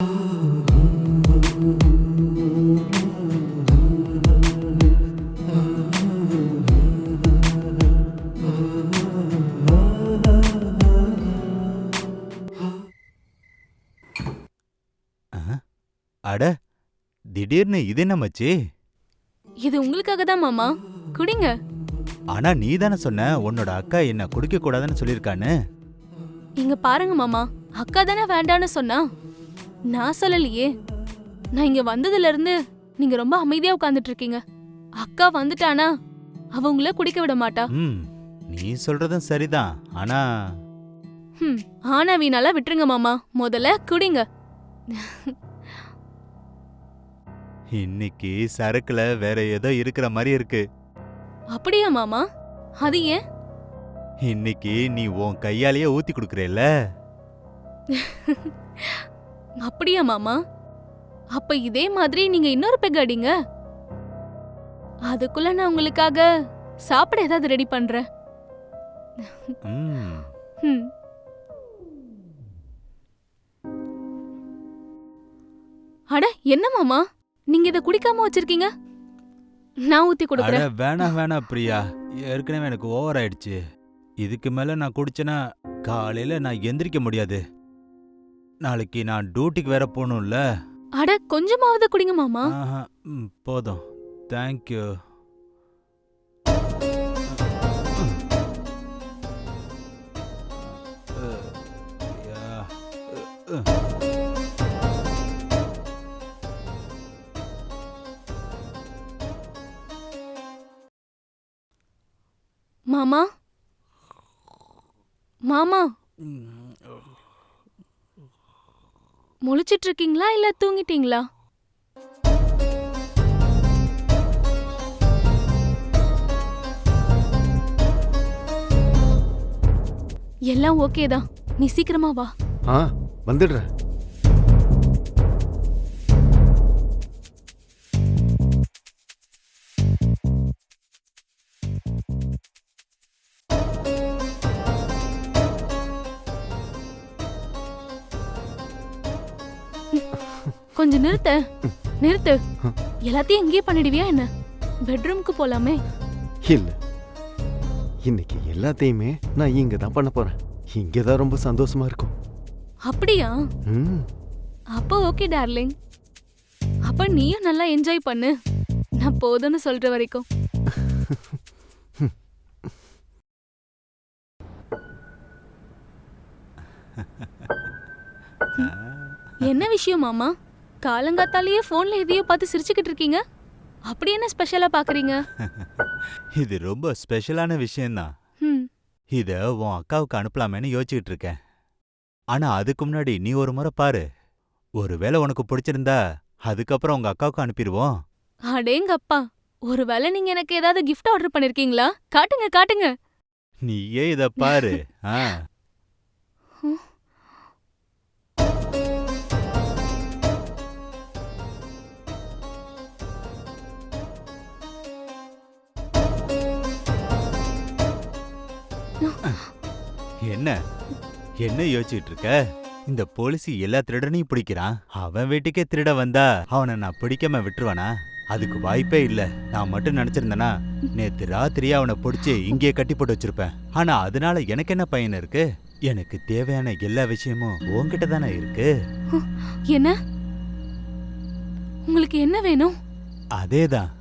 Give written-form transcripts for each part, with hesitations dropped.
அட, திடீர்னு இது என்ன மச்சி? இது உங்களுக்காக தான் மாமா, குடிங்க. ஆனா நீ தானே சொன்ன உன்னோட அக்கா என்ன குடிக்க கூடாதுன்னு சொல்லிருக்கான்னு. இங்க பாருங்க மாமா, அக்கா தானே வேண்டான்னு சொன்னா, நான் சொல்லலையே. நான் இங்க வந்ததுல இருந்து நீங்க ரொம்ப அமைதியா உட்கார்ந்துட்டு இருக்கீங்க. அக்கா வந்துட்டானா அவ உங்களை குடிக்க விட மாட்டா. நீ சொல்றதும் சரிதான். ஆனா ஆனா வீணால விட்டுருங்க மாமா, முதல்ல குடிங்க. இன்னைக்கு சரக்குல வேற ஏதோ இருக்கிற மாதிரி இருக்கு. அப்படியா மாமா? அது ஏன்? இன்னைக்கு நீ உன் கையாலேயே ஊத்தி குடுக்கறேல்ல. அப்படியா மாமா? அப்ப இதே மாதிரி நீங்க இன்னொரு பெக் அடிங்க. அதுக்குள்ள நான் உங்களுக்காக சாப்பிட ஏதாவது ரெடி பண்றேன். அட என்ன மாமா, நீங்க இத குடிக்காம வச்சிருக்கீங்க? நான் ஊத்தி கொடுக்கறேன். வேணாம் பிரியா, ஏற்கனவே எனக்கு ஓவர் ஆயிடுச்சு. இதுக்கு மேல நான் குடிச்சேனா காலையில நான் எந்திரிக்க முடியாது. நாளைக்கு நான் டியூட்டிக்கு வேற போகணும்ல. அட கொஞ்சமாவது குடிங்க மாமா. போதும், தேங்க்யூ. மாமா மாமா, முழிச்சிட்டு இருக்கீங்களா இல்ல தூங்கிட்டீங்களா? எல்லாம் ஓகே தான், நீ சீக்கிரமா வா. வந்துடுறேன். கொஞ்சம் நிறுத்து. எல்லாத்தையும் இங்கே பண்ணிடுவியா என்ன? பெட்ரூம்க்கு போலாமே. இல்ல, இன்னைக்கு எல்லாத்தையுமே நான் இங்க தான் பண்ண போறேன். இங்கதான் ரொம்ப சந்தோஷமா இருக்கும். அப்படியா? அப்போ ஓகே டார்லிங். அப்ப நீயும் நல்லா என்ஜாய் பண்ணு, நான் போதும்னு சொல்ற வரைக்கும். என்ன விஷயம் மாமா? காலங்காத்தாலேயே போன்ல எதையோ பார்த்து சிரிச்சுக்கிட்டு இருக்கீங்க. அப்படி என்ன ஸ்பெஷலா பாக்குறீங்க? இது ரொம்ப ஸ்பெஷலான விஷயம்தான். இத உன் அக்காவுக்கு அனுப்பலாமேன்னு யோசிச்சுட்டு இருக்கேன். ஆனா அதுக்கு முன்னாடி நீ ஒரு முறை பாரு. ஒருவேளை உனக்கு பிடிச்சிருந்தா அதுக்கப்புறம் உங்க அக்காவுக்கு அனுப்பிடுவோம். அடேங்கப்பா, ஒருவேளை நீங்க எனக்கு ஏதாவது கிஃப்ட் ஆர்டர் பண்ணிருக்கீங்களா? காட்டுங்க. நீயே இத பாரு. என்ன யோசிச்சுட்டு இருக்க? இந்த போலீஸ் எல்லா திருடனையும் பிடிக்கிறான். அவன் வீட்டுக்கே திருட வந்தா அவனை நான் பிடிக்காம விட்டுருவானா? அதுக்கு வாய்ப்பே இல்ல. நான் மட்டும் நினைச்சிருந்தேனா நேத்து ராத்திரியே அவனை பிடிச்சி இங்கே கட்டி போட்டு வச்சிருப்பேன். ஆனா அதனால எனக்கு என்ன பயன் இருக்கு? எனக்கு தேவையான எல்லா விஷயமும் உன்கிட்ட தானே இருக்கு. என்ன? உங்களுக்கு என்ன வேணும்? அதேதான்,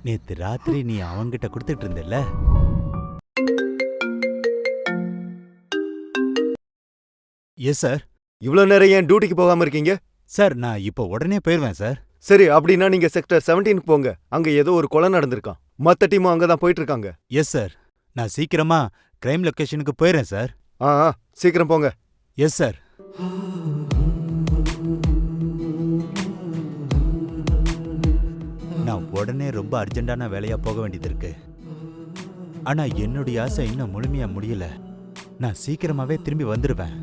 நேத்து ராத்திரி நீ அவன்கிட்ட கொடுத்துட்டு இருந்தல்ல. Yes sir. இவ்வளவு நேரம் ஏன் டியூட்டிக்கு போகாம இருக்கீங்க? சார், நான் இப்போ உடனே போயிருவேன் சார். சரி, அப்படின்னா நீங்க செக்டர் 17 போங்க. அங்க ஏதோ ஒரு கொலை நடந்திருக்கான். மத்த டீமும் அங்கதான் போயிட்டு இருக்காங்க. எஸ் சார், நான் சீக்கிரமா கிரைம் லொகேஷனுக்கு போயிடுறேன் சார். சீக்கிரம் போங்க. Yes sir. நான் உடனே ரொம்ப அர்ஜென்டான வேலையா போக வேண்டியது இருக்கு. ஆனா என்னுடைய ஆசை இன்னும் முழுமையா முடியல. நான் சீக்கிரமாவே திரும்பி வந்துருவேன்.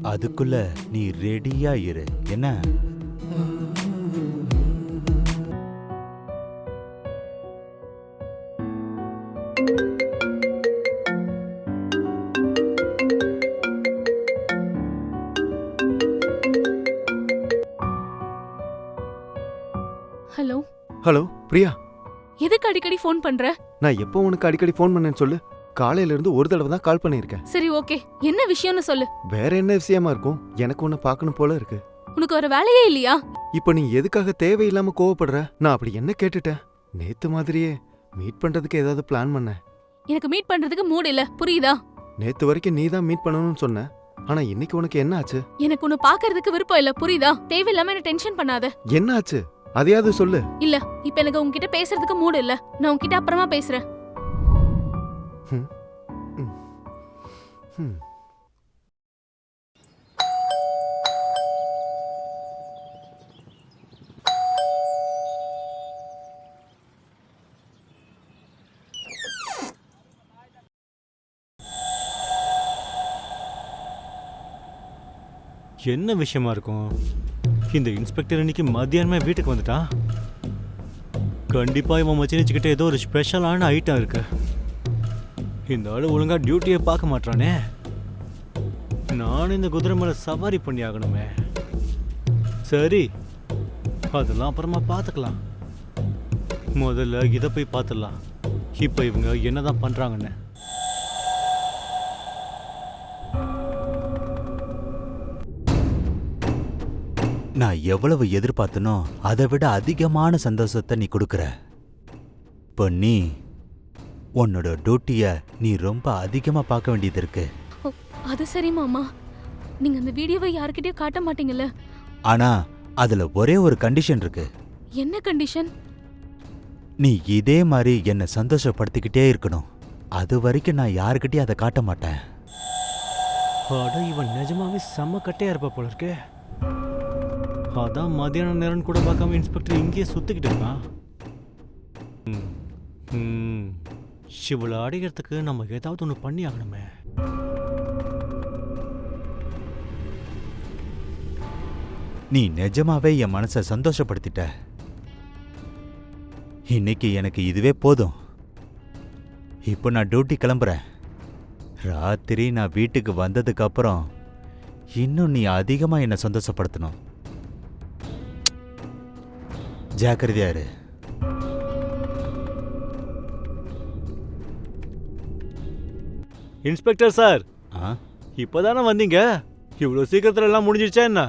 அதுக்குள்ள நீ ரெடியா இரு, என்ன? ஹலோ. ஹலோ பிரியா, எதுக்கு அடிக்கடி ஃபோன் பண்ற? நான் எப்போ உனக்கு அடிக்கடி ஃபோன் பண்ணேன்னு சொல்லு. காலையில இருந்து ஒரு தடவை தான் கால் பண்ணியிருக்கேன். சரி ஓகே, என்ன விஷயம்னு சொல்லு. வேற என்ன விஷயமா இருக்கும்? எனக்கு உன்னை பார்க்கணும் போல இருக்கு. உனக்கு ஒரு வேலையே இல்லையா? இப்போ நீ எதுக்காக தேவையில்லாம கோவப்படுற? நான் அப்படி என்ன கேட்டுட்டேன்? நேத்து மாதிரியே மீட் பண்றதுக்கு ஏதாவது பிளான் பண்ண? எனக்கு மீட் பண்றதுக்கு மூட் இல்ல, புரியுதா? நேத்து வரைக்கும் நீ தான் மீட் பண்ணணும்னு சொன்ன. ஆனா இன்னைக்கு உனக்கு என்ன ஆச்சு? எனக்கு உன்னை பாக்குறதுக்கு விருப்பம் இல்ல, புரியுதா? தேவையில்லாம என்ன டென்ஷன் பண்ணாத. என்ன ஆச்சு? அதையாவது சொல்லு. இல்ல, இப்ப எனக்கு உன்கிட்ட பேசுறதுக்கு மூட் இல்ல. நான் உன்கிட்ட அப்புறமா பேசுறேன். ம், ம், ம். என்ன விஷயமா இருக்கும்? இந்த இன்ஸ்பெக்டர் இன்னைக்கு மத்தியானமே வீட்டுக்கு வந்துட்டான். கண்டிப்பா இவன் மச்சினிச்சுக்கிட்ட ஏதோ ஒரு ஸ்பெஷலான ஐட்டம் இருக்கு. இந்த ஆளு ஒழுங்கா டியூட்டியை பார்க்க மாட்டானே. நான் இந்த குதிரை மேல சவாரி பண்ணி ஆகணுமே. சரி, அதெல்லாம் அப்புறமா பார்த்துக்கலாம். முதல்ல இதை போய் பார்த்துடலாம். இப்போ இவங்க என்னதான் பண்றாங்கன்னு. நான் எவ்வளவு எதிர்பார்த்தனோ அதை விட அதிகமான சந்தோஷத்தை நீ கொடுக்குற. இப்போ நீ உன்னோட டியூட்டிய நீ ரொம்ப அதிகமா பார்க்க வேண்டியது இருக்கு. ஓ, அது சரி மாமா. நீங்க அந்த வீடியோவை யார்கிட்டயும் காட்ட மாட்டீங்கல்ல? ஆனா அதுல ஒரே ஒரு கண்டிஷன் இருக்கு. என்ன கண்டிஷன்? நீ இதே மாதிரி என்னை சந்தோஷப்படுத்திக்கிட்டே இருக்கணும். அது வரைக்கும் நான் யாருக்கிட்டையும் அதை காட்ட மாட்டேன். அட, இவன் நிஜமாவே செம்ம கட்டையா இருப்பா போல இருக்கே. அதான் மத்தியான நேரம் கூட பார்க்காம இன்ஸ்பெக்டர் இங்கேயே சுத்திக்கிட்டு இருக்கான். இவளை அடைகிறதுக்கு நம்ம ஏதாவது ஒன்று பண்ணி ஆகணுமே. நீ நிஜமாவே என் மனசை சந்தோஷப்படுத்திட்ட. இன்னைக்கு எனக்கு இதுவே போதும். இப்போ நான் டியூட்டி கிளம்புறேன். ராத்திரி நான் வீட்டுக்கு வந்ததுக்கு அப்புறம் இன்னும் நீ அதிகமா என்னை சந்தோஷப்படுத்தணும். ஜாக்கிரதையா இரு. இன்ஸ்பெக்டர் சார், ஆ? இப்போதானே வந்தீங்க? இவ்வளோ சீக்கிரத்துல எல்லாம் முடிஞ்சிருச்சா என்ன?